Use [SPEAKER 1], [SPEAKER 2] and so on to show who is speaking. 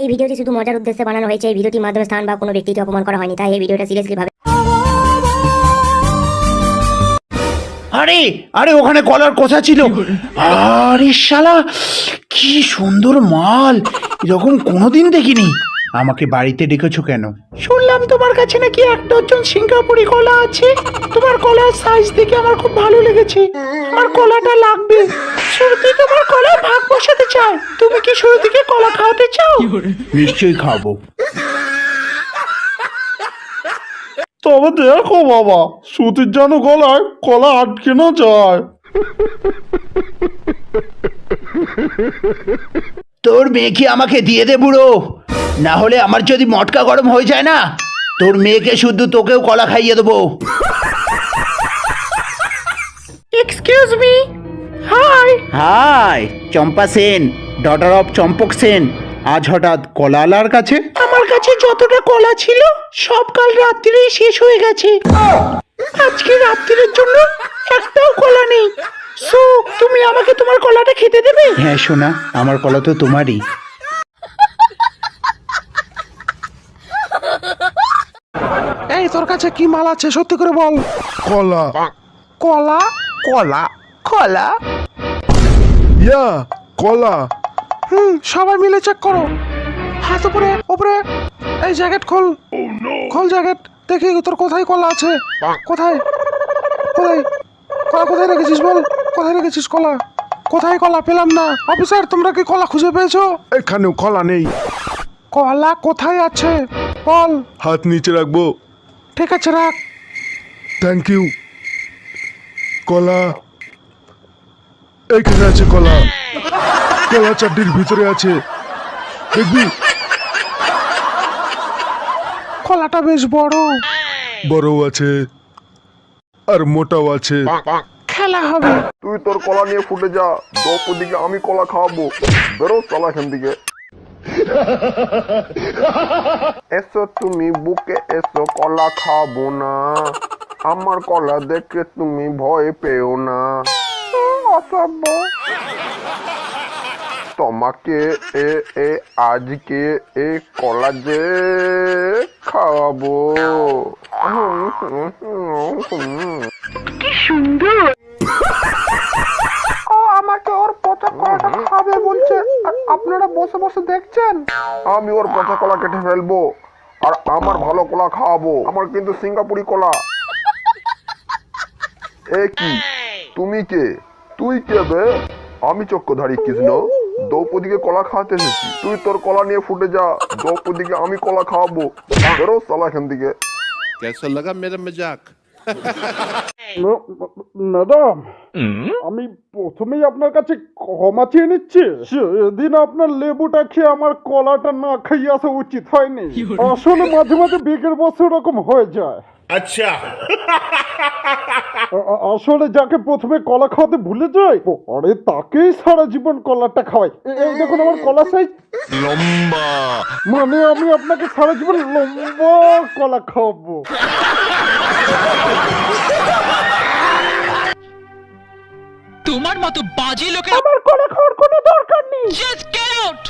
[SPEAKER 1] এই ভিডিওটি শুধু মজার উদ্দেশ্যে বানানো হয়েছে। এই ভিডিওটির মাধ্যমে স্থান বা কোনো ব্যক্তিকে অপমান করা হয়নি, তাই এই ভিডিওটা সিরিয়াসলি ভাবে।
[SPEAKER 2] আরে আরে ওখানে কলার কোথা ছিল? আরে শালা কি সুন্দর মাল, এরকম কোনোদিন দেখিনি। আমাকে বাড়িতে ডেকেছো কেন? শুনলাম তোমার কাছে নাকি এক ডজন সিঙ্গাপুরি কলা আছে। তোমার কলার সাইজ দেখে আমার খুব ভালো লেগেছে। আমার কলাটা লাগবে। শুরুতে তোমার কলা ভাগ বসাতে চাই। তুমি কি শুরু থেকে কলা খাওয়াতে চাও? নিশ্চয়ই খাবো।
[SPEAKER 3] তবে দেখো বাবা, সুতির যেন গলায় কলা আটকে না যায়।
[SPEAKER 2] তোর মেয়েকে আমাকে দিয়ে দে বুড়ো, না হলে আমার যদি মটকা গরম হয়ে যায় না, তোর মেয়েকে শুধু তোকেও কলা খাইয়ে দেবো। Excuse me. Hi hi, Champa Sen, daughter of Champak Sen. আজ হঠাৎ কলালার কাছে? আমার কাছে যতটা কলা ছিল সব কাল রাত্রিরেই শেষ হয়ে গেছে। আজকে রাত্রিরের জন্য একটাও কলা নেই। সো তুমি আমাকে তোমার কলাটা খেতে দেবে? হ্যাঁ সোনা, আমার কলা তো তোমারই।
[SPEAKER 3] এই তোর কাছে কি মাল আছে সত্যি করে বল। কলা।
[SPEAKER 4] কলা কলা কলা
[SPEAKER 3] ইয়া কলা। সবাই মিলে চেক করো। হাত উপরে উপরে। এই জ্যাকেট খোল। খোল জ্যাকেট, দেখি তোর কোথায় কলা আছে। কোথায় কোথায় কলা কোথায় রেখেছিস বল। কোথায় রেখেছিস কলা? কোথায় কলা পেলাম না। অফিসার, তোমরা কি কলা খুঁজে পেয়েছো?
[SPEAKER 5] এখানেও কলা নেই।
[SPEAKER 3] কলা কোথায় আছে বল।
[SPEAKER 5] হাত নিচে রাখবো।
[SPEAKER 3] ঠিক আছে, রাখ।
[SPEAKER 5] Thank you. কলা এখানে আছে। কলা কলা চাটনির ভিতরে আছে, দেখবি?
[SPEAKER 3] কলাটা বেশ বড়।
[SPEAKER 5] বড়ও আছে আর মোটাও আছে।
[SPEAKER 3] খেলা হবে।
[SPEAKER 4] তুই তোর কলা নিয়ে ফুটে যা, দ্রৌপদীকে আমি কলা খাওয়াবো। বেরো চলা এখান থেকে। এসো তুমি বুকে এসো, কলা খাবো না। আমার কলা দেখে তুমি ভয় পেও না। অসভ্য। তোমাকে আজকে কলা যে খাওয়াবো। ও আমাকে ওর পচা কলাটা খাবে বলছে, আর আপনারা বসে বসে দেখছেন। আমি ওর পচা কলা কেটে ফেলবো আর আমার ভালো কলা খাওয়াবো। আমার কিন্তু সিঙ্গাপুরি কলা। এ কি, তুমি কে? তুই কে বে? আমি চক্রধারী কৃষ্ণ, দ্রৌপদীকে কলা খাওয়াতে এসেছি। তুই তোর কলা নিয়ে ফুটে যা, দ্রৌপদীকে আমি কলা খাওয়াবো। বেরো সালা এখান থেকে।
[SPEAKER 6] कैसा लगा मेरा मजाक?
[SPEAKER 3] ম্যাডাম, আমি প্রথমেই আপনার কাছে ক্ষমা চেয়ে নিচ্ছি। সেদিন আপনার লেবুটা খেয়ে আমার কলাটা না খাইয়ে আসা উচিত হয়নি। আসলে মাঝে মাঝে বেগের বছর এরকম হয়ে যায়।
[SPEAKER 6] अच्छा
[SPEAKER 3] আসলে যাকে প্রথমে কলা খাওয়াতে ভুলে যায়, পরে তাকেই সারা জীবন কলাটা খাওয়াই। এই দেখুন আমার কলা সাইজ লম্বা, মানে আমি আপনাকে সারা জীবন লম্বা কলা খাওয়াবো।
[SPEAKER 7] তোমার মতো বাজে লোকের
[SPEAKER 3] আমার কলা খাওয়ার কোনো দরকার নেই।
[SPEAKER 7] Just get out